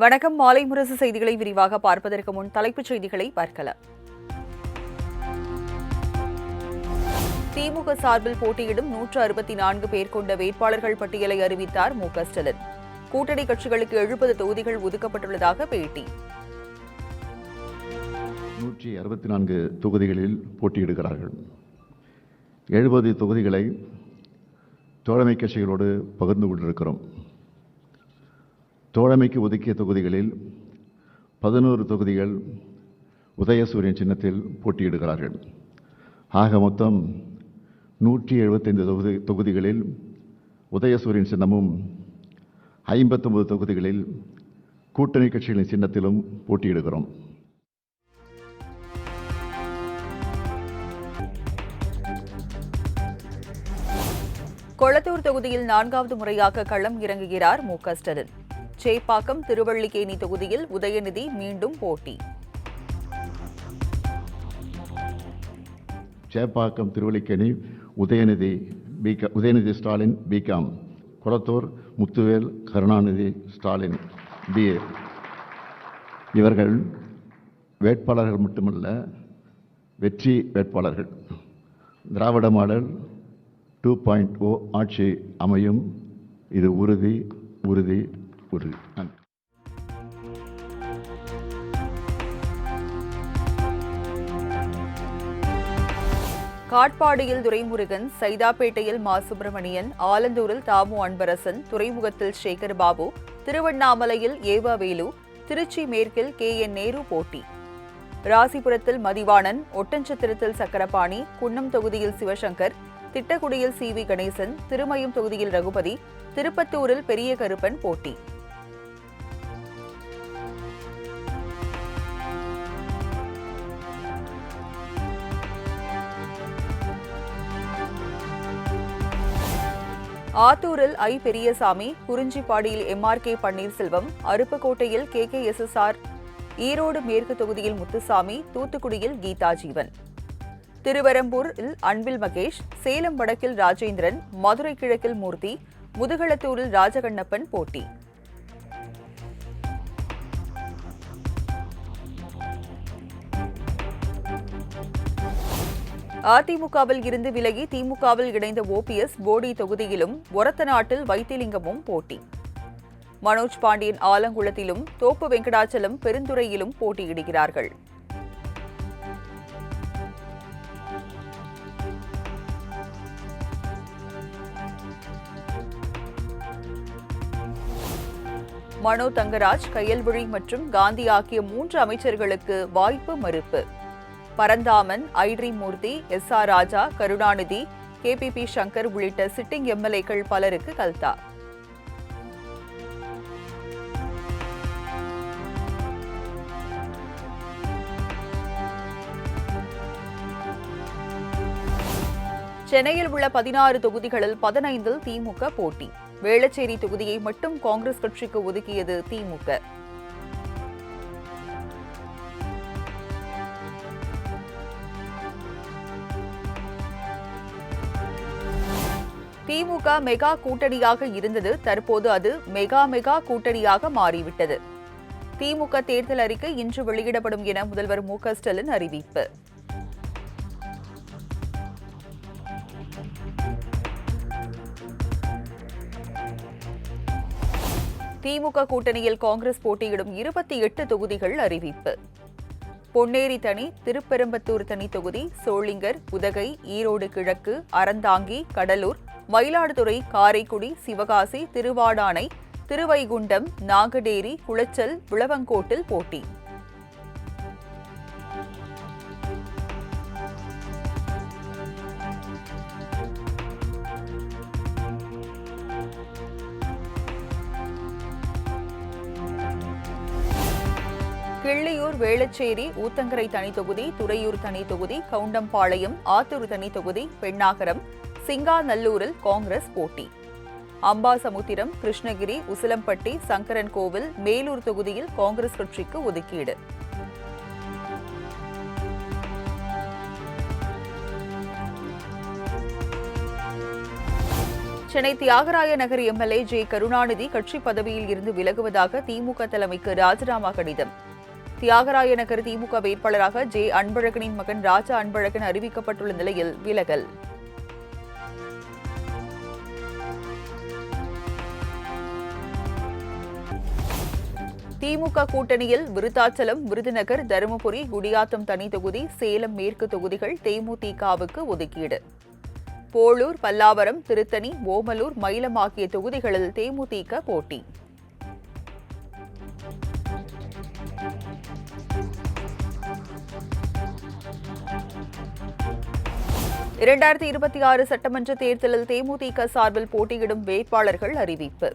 வணக்கம். மாலை முரசு செய்திகளை விரிவாக பார்ப்பதற்கு முன் தலைப்புச் செய்திகளை பார்க்கலாம். திமுக சார்பில் போட்டியிடும் 164 பேர் கொண்ட வேட்பாளர்கள் பட்டியலை அறிவித்தார் மு.க.ஸ்டாலின். கூட்டணி கட்சிகளுக்கு 70 தொகுதிகள் ஒதுக்கப்பட்டுள்ளதாக பேட்டி. 164 தொகுதிகளில் போட்டியிடுகிறார்கள். 70 தொகுதிகளை தோழமை கட்சிகளோடு பகிர்ந்து கொண்டிருக்கிறோம். தோழமைக்கு ஒதுக்கிய தொகுதிகளில் 11 தொகுதிகள் உதயசூரியன் சின்னத்தில் போட்டியிடுகிறார்கள். ஆக மொத்தம் 175 தொகுதிகளில் உதயசூரியன் சின்னமும் 59 தொகுதிகளில் கூட்டணி கட்சிகளின் சின்னத்திலும் போட்டியிடுகிறோம். கொளத்தூர் தொகுதியில் 4வது முறையாக களம் இறங்குகிறார் மு.க.ஸ்டாலின். சேப்பாக்கம் திருவள்ளிக்கேணி தொகுதியில் உதயநிதி மீண்டும் போட்டி. Chepauk Thiruvallikeni Udhayanidhi Stalin BCom, Kolathur Muthuvel Karunanidhi Stalin BA. இவர்கள் வேட்பாளர்கள் மட்டுமல்ல, வெற்றி வேட்பாளர்கள். திராவிட மாடல் 2.0 ஆட்சி அமையும். இது உறுதி உறுதி உறுதி. காட்பாடியில் துரைமுருகன், சைதாப்பேட்டையில் மா. சுப்பிரமணியன், ஆலந்தூரில் தாமு அன்பரசன், துறைமுகத்தில் சேகர் பாபு, திருவண்ணாமலையில் ஏவா வேலு, திருச்சி மேற்கில் கே.என். நேரு போட்டி. ராசிபுரத்தில் மதிவாணன், ஒட்டன்சத்திரத்தில் சக்கரபாணி, குன்னம் தொகுதியில் சிவசங்கர், திட்டக்குடியில் சி.வி. கணேசன், திருமயம் தொகுதியில் ரகுபதி, திருப்பத்தூரில் பெரிய கருப்பன் போட்டி. ஆத்தூரில் ஐ. பெரியசாமி, குறிஞ்சிப்பாடியில் எம்.ஆர்.கே. பன்னீர்செல்வம், அருப்புக்கோட்டையில் கே.கே.எஸ்.எஸ்.ஆர்., ஈரோடு மேற்கு தொகுதியில் முத்துசாமி, தூத்துக்குடியில் கீதா ஜீவன், திருவெரும்பூரில் அன்பில் மகேஷ், சேலம் வடக்கில் ராஜேந்திரன், மதுரை கிழக்கில் மூர்த்தி, முதுகளத்தூரில் ராஜகண்ணப்பன் போட்டி. அதிமுகவில் இருந்து விலகி திமுகவில் இணைந்த ஓபிஎஸ் போடி தொகுதியிலும், ஒரத்தநாட்டில் வைத்திலிங்கமும் போட்டி. மனோஜ் பாண்டியன் ஆலங்குளத்திலும், தோப்பு வெங்கடாச்சலம் பெருந்துறையிலும் போட்டியிடுகிறார்கள். மனோ தங்கராஜ், கயல்விழி மற்றும் காந்தி ஆகிய 3 அமைச்சர்களுக்கு வாய்ப்பு மறுப்பு. பரந்தாமன், ஐட்ரி மூர்த்தி, எஸ்.ஆர். ராஜா, கருணாநிதி, கே.பி.பி. சங்கர் உள்ளிட்ட சிட்டிங் எம்எல்ஏக்கள் பலருக்கு கல்தா. சென்னையில் உள்ள 16 தொகுதிகளில் 15இல் திமுக போட்டி. வேளச்சேரி தொகுதியை மட்டும் காங்கிரஸ் கட்சிக்கு ஒதுக்கியது திமுக. திமுக மெகா கூட்டணியாக இருந்தது, தற்போது அது மெகா கூட்டணியாக மாறிவிட்டது. திமுக தேர்தல் அறிக்கை இன்று வெளியிடப்படும் என முதல்வர் மு.க.ஸ்டாலின் அறிவிப்பு. திமுக கூட்டணியில் காங்கிரஸ் போட்டியிடும் 28 தொகுதிகள் அறிவிப்பு. பொன்னேரி தனி, திருப்பெரும்பத்தூர் தனி தொகுதி, சோளிங்கர், உதகை, ஈரோடு கிழக்கு, அறந்தாங்கி, கடலூர், மயிலாடுதுறை, காரைக்குடி, சிவகாசி, திருவாடானை, திருவைகுண்டம், நாகடேரி, குளச்சல், விளவங்கோட்டில் போட்டி. கிள்ளியூர், வேளச்சேரி, ஊத்தங்கரை தனி தொகுதி, துறையூர் தனி தொகுதி, கவுண்டம்பாளையம், ஆத்தூர் தனி தொகுதி, பெண்ணாகரம், சிங்காநல்லூரில் காங்கிரஸ் போட்டி. அம்பாசமுத்திரம், கிருஷ்ணகிரி, உசிலம்பட்டி, சங்கரன்கோவில், மேலூர் தொகுதியில் காங்கிரஸ் கட்சிக்கு ஒதுக்கீடு. சென்னை தியாகராய நகர் எம்எல்ஏ ஜே கருணாநிதி கட்சி பதவியில் இருந்து விலகுவதாக திமுக தலைமைக்கு ராஜினாமா கடிதம். தியாகராய நகர் திமுக வேட்பாளராக ஜே அன்பழகனின் மகன் ராஜா அன்பழகன் அறிவிக்கப்பட்டுள்ள நிலையில் விலகல். திமுக கூட்டணியில் விருத்தாச்சலம், விருதுநகர், தருமபுரி, குடியாத்தம் தனி தொகுதி, சேலம் மேற்கு தொகுதிகள் தேமுதிகவுக்கு ஒதுக்கீடு. போளூர், பல்லாவரம், திருத்தணி, ஓமலூர், மயிலம் ஆகிய தொகுதிகளில் தேமுதிக போட்டி. இரண்டாயிரத்தி 26 சட்டமன்ற தேர்தலில் தேமுதிக சார்பில் போட்டியிடும் வேட்பாளர்கள் அறிவிப்பு.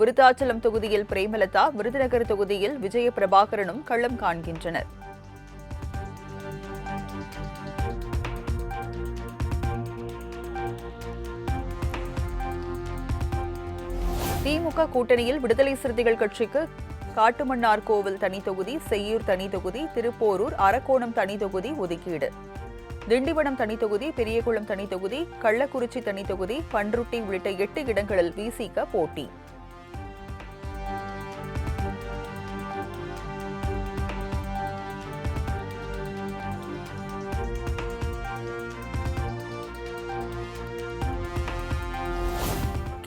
விருத்தாச்சலம் தொகுதியில் பிரேமலதா, விருதுநகர் தொகுதியில் விஜய பிரபாகரனும் களம் காண்கின்றனர். திமுக கூட்டணியில் விடுதலை சிறுத்தைகள் கட்சிக்கு காட்டுமன்னார் கோவில் தனி தொகுதி, செய்யூர் தனி தொகுதி, திருப்போரூர், அரக்கோணம் தனி தொகுதி ஒதுக்கீடு. திண்டிவனம் தனி தொகுதி, பெரியகுளம் தனி தொகுதி, கள்ளக்குறிச்சி தனி தொகுதி, பன்ருட்டி உள்ளிட்ட 8 இடங்களில் விசிக போட்டி.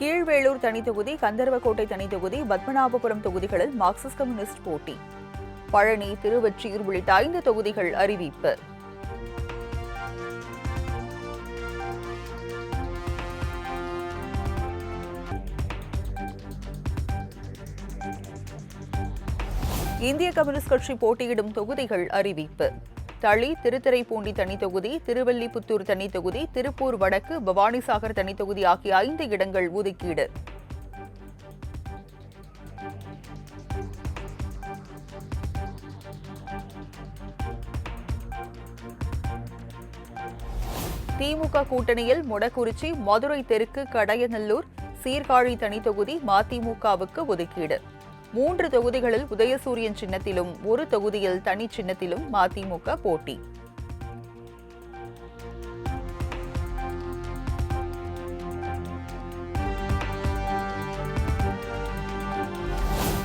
கீழ்வேளூர் தனி தொகுதி, கந்தர்வக்கோட்டை தனி தொகுதி, பத்மநாபபுரம் தொகுதிகளில் மார்க்சிஸ்ட் கம்யூனிஸ்ட் போட்டி. பழனி, திருவொற்றியூர் உள்ளிட்ட 5 தொகுதிகள் அறிவிப்பு. இந்திய கம்யூனிஸ்ட் கட்சி போட்டியிடும் தொகுதிகள் அறிவிப்பு. தளி, திருத்துறைப்பூண்டி தனி தொகுதி, திருவல்லிபுத்தூர் தனி தொகுதி, திருப்பூர் வடக்கு, பவானிசாகர் தனி தொகுதி ஆகிய 5 இடங்கள் ஒதுக்கீடு. திமுக கூட்டணியில் மொடக்குறிச்சி, மதுரை தெற்கு, கடையநல்லூர், சீர்காழி தனி தொகுதி மதிமுகவுக்கு ஒதுக்கீடு. 3 தொகுதிகளில் உதயசூரியன் சின்னத்திலும் 1 தொகுதியில் தனி சின்னத்திலும் மதிமுக போட்டி.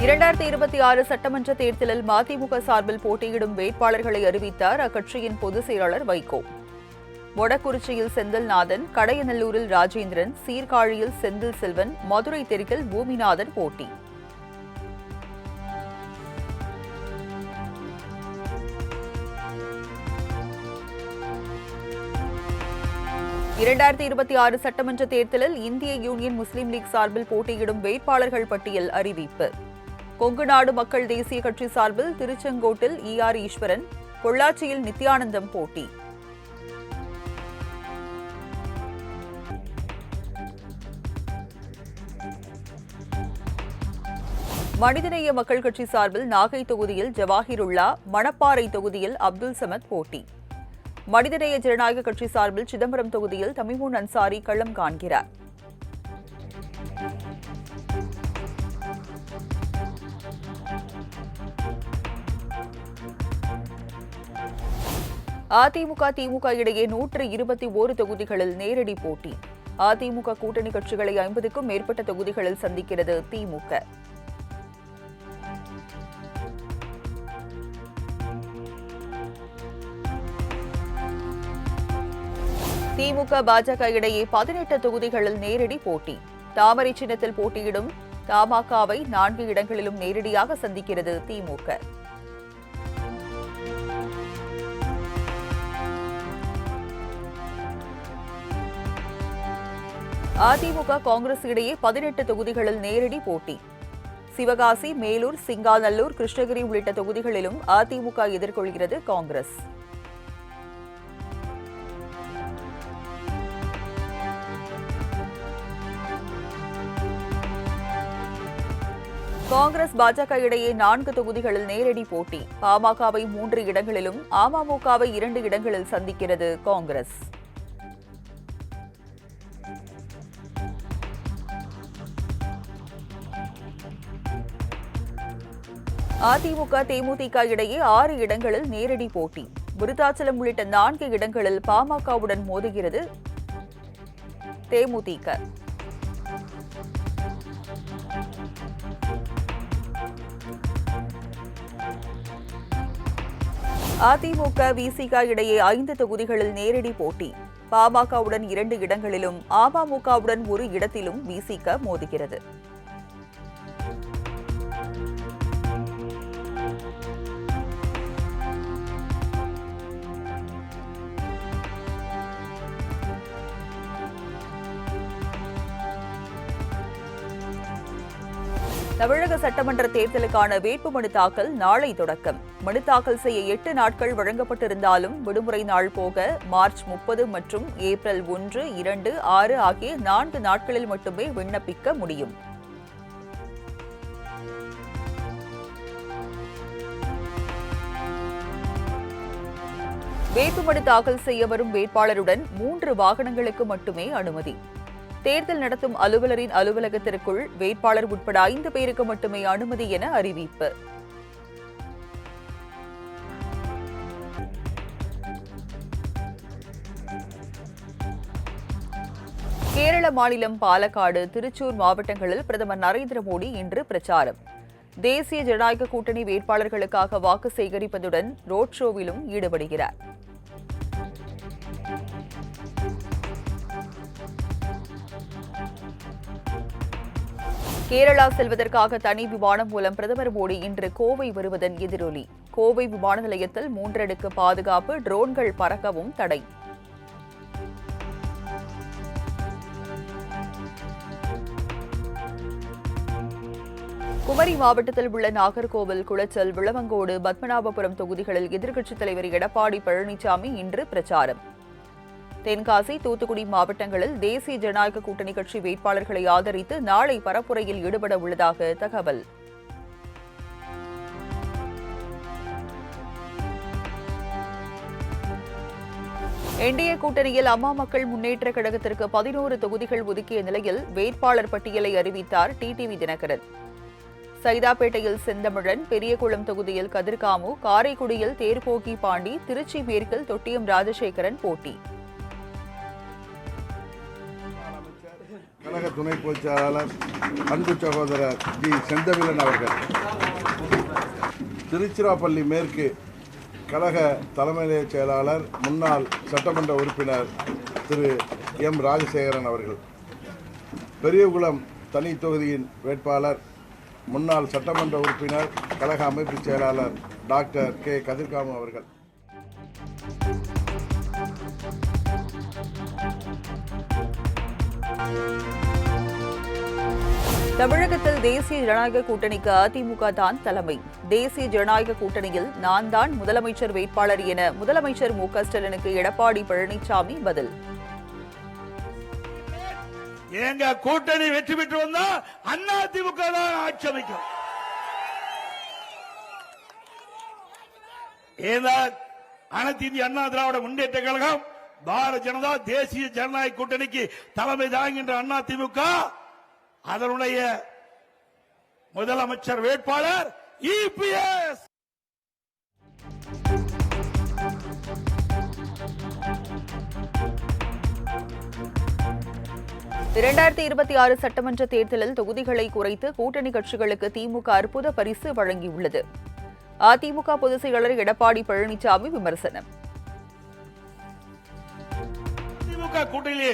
இரண்டாயிரத்தி 26 சட்டமன்ற தேர்தலில் மதிமுக சார்பில் போட்டியிடும் வேட்பாளர்களை அறிவித்தார் அக்கட்சியின் பொதுச் செயலாளர் வைகோ. மொடக்குறிச்சியில் செந்தில்நாதன், கடையநல்லூரில் ராஜேந்திரன், சீர்காழியில் செந்தில் செல்வன், மதுரை தெற்கில் பூமிநாதன் போட்டி. இரண்டாயிரத்தி 26 சட்டமன்ற தேர்தலில் இந்திய யூனியன் முஸ்லீம் லீக் சார்பில் போட்டியிடும் வேட்பாளர்கள் பட்டியல் அறிவிப்பு. கொங்குநாடு மக்கள் தேசிய கட்சி சார்பில் திருச்செங்கோட்டில் ER ஈஸ்வரன், பொள்ளாச்சியில் நித்யானந்தம் போட்டி. மனிதநேய மக்கள் கட்சி சார்பில் நாகை தொகுதியில் ஜவாஹிருல்லா, மணப்பாறை தொகுதியில் அப்துல் சமத் போட்டி. மனிதநேய ஜனநாயக கட்சி சார்பில் சிதம்பரம் தொகுதியில் தமிமுன் அன்சாரி களம் காண்கிறார். அதிமுக, திமுக இடையே 121 தொகுதிகளில் நேரடி போட்டி. அதிமுக கூட்டணி கட்சிகளை 50க்கும் மேற்பட்ட தொகுதிகளில் சந்திக்கிறது திமுக. திமுக, பாஜக இடையே 18 தொகுதிகளில் நேரடி போட்டி. தாமரை சின்னத்தில் போட்டியிடும் தமாகவை 4 இடங்களிலும் நேரடியாக சந்திக்கிறது திமுக. அதிமுக, காங்கிரஸ் இடையே 18 தொகுதிகளில் நேரடி போட்டி. சிவகாசி, மேலூர், சிங்காநல்லூர், கிருஷ்ணகிரி உள்ளிட்ட தொகுதிகளிலும் அதிமுக எதிர்கொள்கிறது காங்கிரஸ். காங்கிரஸ், பாஜக இடையே 4 தொகுதிகளில் நேரடி போட்டி. பாமகவை 3 இடங்களிலும் அமமுகவை 2 இடங்களில் சந்திக்கிறது காங்கிரஸ். அதிமுக, தேமுதிக இடையே 6 இடங்களில் நேரடி போட்டி. விருத்தாச்சலம் உள்ளிட்ட 4 இடங்களில் பாமகவுடன் மோதுகிறது தேமுதிக. அதிமுக விசிக இடையே 5 தொகுதிகளில் நேரடி போட்டி. பாமகவுடன் 2 இடங்களிலும் அமமுகவுடன் 1 இடத்திலும் விசிக மோதுகிறது. தமிழக சட்டமன்ற தேர்தலுக்கான வேட்புமனு தாக்கல் நாளை தொடக்கம். மனு தாக்கல் செய்ய 8 நாட்கள் வழங்கப்பட்டிருந்தாலும் விடுமுறை நாள் போக மார்ச் 30 மற்றும் ஏப்ரல் 1, 2, 6 ஆகிய 4 நாட்களில் மட்டுமே விண்ணப்பிக்க முடியும். வேட்புமனு தாக்கல் செய்ய வரும் வேட்பாளருடன் 3 வாகனங்களுக்கு மட்டுமே அனுமதி. தேர்தல் நடத்தும் அலுவலரின் அலுவலகத்திற்குள் வேட்பாளர் உட்பட 5 பேருக்கு மட்டுமே அனுமதி என அறிவிப்பு. கேரள மாநிலம் பாலக்காடு, திருச்சூர் மாவட்டங்களில் பிரதமர் நரேந்திர மோடி இன்று பிரச்சாரம். தேசிய ஜனநாயக கூட்டணி வேட்பாளர்களுக்காக வாக்கு சேகரிப்பதுடன் ரோட் ஷோவிலும் ஈடுபடுகிறார். கேரளா செல்வதற்காக தனி விமானம் மூலம் பிரதமர் மோடி இன்று கோவை வருவதன் எதிரொலி. கோவை விமான நிலையத்தில் 3 அடுக்கு பாதுகாப்பு, ட்ரோன்கள் பறக்கவும் தடை. குமரி மாவட்டத்தில் உள்ள நாகர்கோவில், குளச்சல், விளவங்கோடு, பத்மநாபபுரம் தொகுதிகளில் எதிர்க்கட்சித் தலைவர் எடப்பாடி பழனிசாமி இன்று பிரச்சாரம். தென்காசி, தூத்துக்குடி மாவட்டங்களில் தேசிய ஜனநாயக கூட்டணி கட்சி வேட்பாளர்களை ஆதரித்து நாளை பரப்புரையில் ஈடுபட உள்ளதாக தகவல். என்டிஏ கூட்டணியில் அம்மா மக்கள் முன்னேற்ற கழகத்திற்கு 11 தொகுதிகள் ஒதுக்கிய நிலையில் வேட்பாளர் பட்டியலை அறிவித்தார் டிடிவி தினகரன். சைதாப்பேட்டையில் செந்தமிழன், பெரியகுளம் தொகுதியில் கதிர்காமு, காரைக்குடியில் தேர்போக்கி பாண்டி, திருச்சி மேற்கில் தொட்டியம் ராஜசேகரன் போட்டி. கழக துணை பொதுச் செயலாளர் அன்பு சகோதரர் ஜி செந்தமிழன் அவர்கள், திருச்சிராப்பள்ளி மேற்கு கழக தலைமை செயலாளர் முன்னாள் சட்டமன்ற உறுப்பினர் திரு எம் ராஜசேகரன் அவர்கள், பெரியகுளம் தனி தொகுதியின் வேட்பாளர் முன்னாள் சட்டமன்ற உறுப்பினர் கழக அமைப்பு செயலாளர் டாக்டர் கே கதிர்காமு அவர்கள். தமிழகத்தில் தேசிய ஜனநாயக கூட்டணிக்கு அதிமுக தான் தலைமை. தேசிய ஜனநாயக கூட்டணியில் நான் தான் முதலமைச்சர் வேட்பாளர் என முதலமைச்சர் மு க ஸ்டாலினுக்கு எடப்பாடி பழனிசாமி பதில். எங்க கூட்டணி வெற்றி பெற்று வந்தா அதிமுக தான் ஆட்சி அமைக்கும். அனைத்து இந்திய அண்ணா திராவிட முன்னேற்ற கழகம், பாரதிய ஜனதா தேசிய ஜனநாயக கூட்டணிக்கு தலைமை தாங்குகின்ற அதிமுக அதனுடைய முதலமைச்சர் வேட்பாளர் இபிஎஸ். 2026 சட்டமன்ற தேர்தலில் தொகுதிகளை குறைத்து கூட்டணி கட்சிகளுக்கு திமுக அற்புத பரிசு வழங்கியுள்ளது. அதிமுக பொதுச் செயலாளர் எடப்பாடி பழனிசாமி விமர்சனம். திமுக கூட்டணி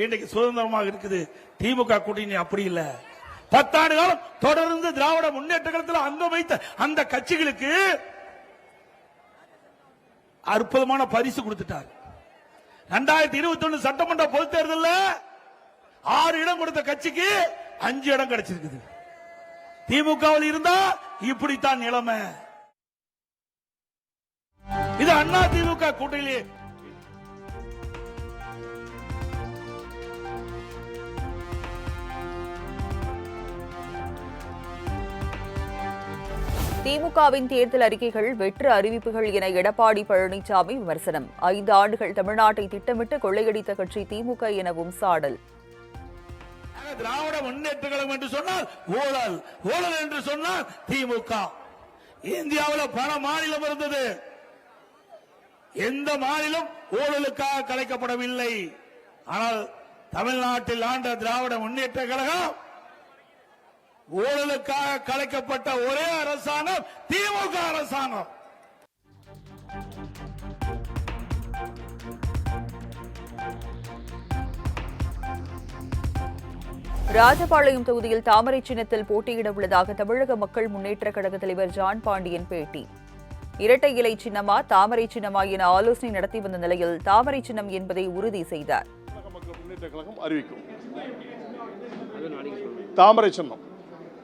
இன்றைக்கு சுதந்திரமாக இருக்குது. திமுக கூட்டணி அப்படி இல்ல. 10 ஆண்டு காலம் தொடர்ந்து திராவிட முன்னேற்ற கழகத்தில் அங்கம் வைத்த அந்த கட்சிகளுக்கு அற்புதமான பரிசு கொடுத்துட்டார். 2021 சட்டமன்ற பொதுத் தேர்தலில் 6 இடம் கொடுத்த கட்சிக்கு 5 இடம் கிடைச்சிருக்குது. திமுகவில் இருந்தா இப்படித்தான் நிலைமை. இது அண்ணா திமுக கூட்டணி. திமுகவின் தேர்தல் அறிக்கைகள் வெற்று அறிவிப்புகள் என எடப்பாடி பழனிசாமி விமர்சனம். 5 ஆண்டுகள் தமிழ்நாட்டை திட்டமிட்டு கொள்ளையடித்த கட்சி திமுக எனவும் சாடல். திராவிட முன்னேற்ற கழகம் என்று சொன்னால் ஊழல், ஊழல் என்று சொன்னால் திமுக. இந்தியாவில் பல மாநிலம் இருந்தது. எந்த மாநிலம் ஊழலுக்காக கலைக்கப்படவில்லை. ஆனால் தமிழ்நாட்டில் ஆண்ட திராவிட முன்னேற்ற கழகம் ஊழலுக்காக கலைக்கப்பட்ட ஒரே அரசாங்கம் திமுக அரசாங்கம். ராஜபாளையம் தொகுதியில் தாமரை சின்னத்தில் போட்டியிட உள்ளதாக தமிழக மக்கள் முன்னேற்ற கழக தலைவர் ஜான் பாண்டியன் பேட்டி. இரட்டை இலை சின்னமா தாமரை சின்னமா என ஆலோசனை நடத்தி வந்த நிலையில் தாமரை சின்னம் என்பதை உறுதி செய்தார். மக்கள் முன்னேற்ற கழகம் அறிவிக்கும் தாமரை சின்னம்,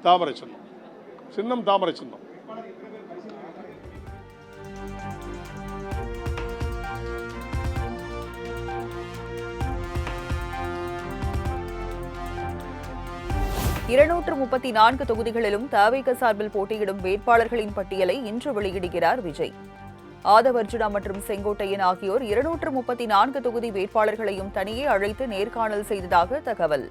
தாமரை சின்னம், சின்னம் தாமரை சின்னம். இருநூற்று 34 தொகுதிகளிலும் தவிக சார்பில் போட்டியிடும் வேட்பாளர்களின் பட்டியலை இன்று வெளியிடுகிறார் விஜய். ஆதவ் அர்ஜுனா மற்றும் செங்கோட்டையன் ஆகியோர் 234 தொகுதி வேட்பாளர்களையும் தனியே அழைத்து நேர்காணல் செய்ததாக தகவல்.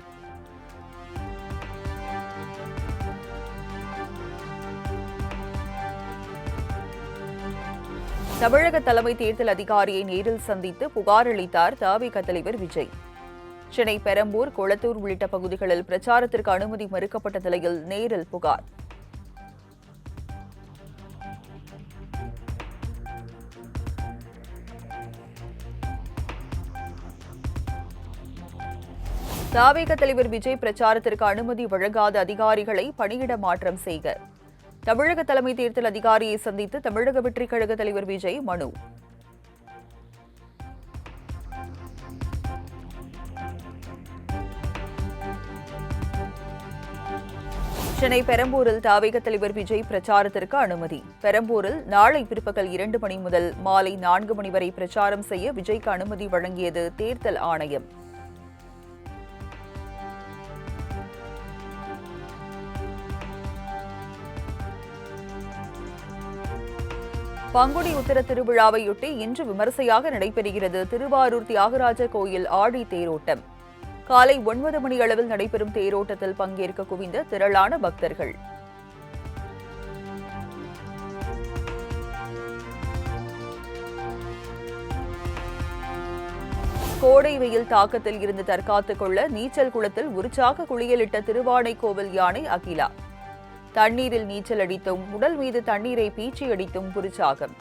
தமிழக தலைமை தேர்தல் அதிகாரியை நேரில் சந்தித்து புகார் அளித்தார் தவிக தலைவர் விஜய். சென்னை பெரம்பூர், கொளத்தூர் உள்ளிட்ட பகுதிகளில் பிரச்சாரத்திற்கு அனுமதி மறுக்கப்பட்ட நிலையில் நேரில் புகார். தவிக தலைவர் விஜய் பிரச்சாரத்திற்கு அனுமதி வழங்காத அதிகாரிகளை பணியிட மாற்றம் செய்க. தமிழக தலைமை தேர்தல் அதிகாரியை சந்தித்து தமிழக வெற்றிக் கழக தலைவர் விஜய் மனு. சென்னை பெரம்பூரில் தவிக தலைவர் விஜய் பிரச்சாரத்திற்கு அனுமதி. பெரம்பூரில் நாளை பிற்பகல் 2 மணி முதல் மாலை 4 மணி வரை பிரச்சாரம் செய்ய விஜய்க்கு அனுமதி வழங்கியது தேர்தல் ஆணையம். பங்குனி உத்திர திருவிழாவையொட்டி இன்று விமரிசையாக நடைபெறுகிறது திருவாரூர் தியாகராஜ கோயில் ஆடி தேரோட்டம். காலை 9 மணி அளவில் நடைபெறும் தேரோட்டத்தில் பங்கேற்க குவிந்த திரளான பக்தர்கள். கோடை வெயில் தாக்கத்தில் இருந்து தற்காத்துக் கொள்ள நீச்சல் குளத்தில் உற்சாக குளியலிட்ட திருவானைக்கோவில் யானை அகிலா. தண்ணீரில் நீச்சல் அடித்தும் உடல் மீது தண்ணீரை பீச்சி அடித்தும் உற்சாகம்.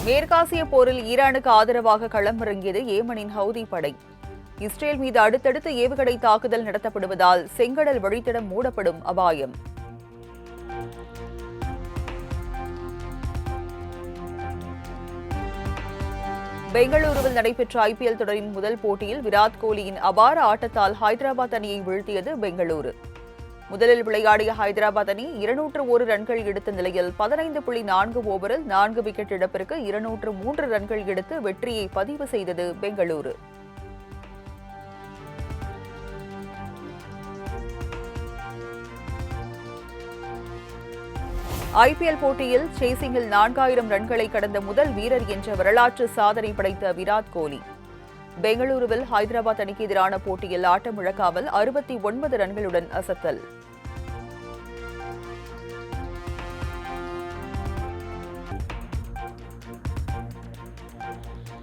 மேற்காசிய போரில் ஈரானுக்கு ஆதரவாக களமிறங்கியது ஏமனின் ஹவுதி படை. இஸ்ரேல் மீது அடுத்தடுத்து ஏவுகணை தாக்குதல் நடத்தப்படுவதால் செங்கடல் வழித்தடம் மூடப்படும் அபாயம். பெங்களூருவில் நடைபெற்ற ஐபிஎல் தொடரின் முதல் போட்டியில் விராட் கோலியின் அபார ஆட்டத்தால் ஹைதராபாத் அணியை வீழ்த்தியது பெங்களூரு. முதலில் விளையாடிய ஹைதராபாத் அணி 201 ரன்கள் எடுத்த நிலையில் 15.4 ஓவரில் 4 விக்கெட் இழப்பிற்கு 203 ரன்கள் எடுத்து வெற்றியை பதிவு செய்தது பெங்களூரு. ஐபிஎல் போட்டியில் சேசிங்கில் 4000 ரன்களை கடந்த முதல் வீரர் என்ற வரலாற்று சாதனை படைத்த விராட் கோலி பெங்களூருவில் ஹைதராபாத் அணிக்கு எதிரான போட்டியில் ஆட்டமிழக்காமல் 69 ரன்களுடன் அசத்தல்.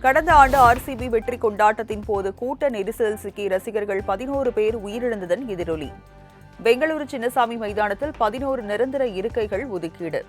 கடந்த ஆண்டு ஆர்சிபி வெற்றி கொண்டாட்டத்தின் போது கூட்ட நெரிசலில் சிக்கி ரசிகர்கள் 11 பேர் உயிரிழந்ததன் எதிரொலி. பெங்களூரு சின்னசாமி மைதானத்தில் 11 நிரந்தர இருக்கைகள் ஒதுக்கீடு.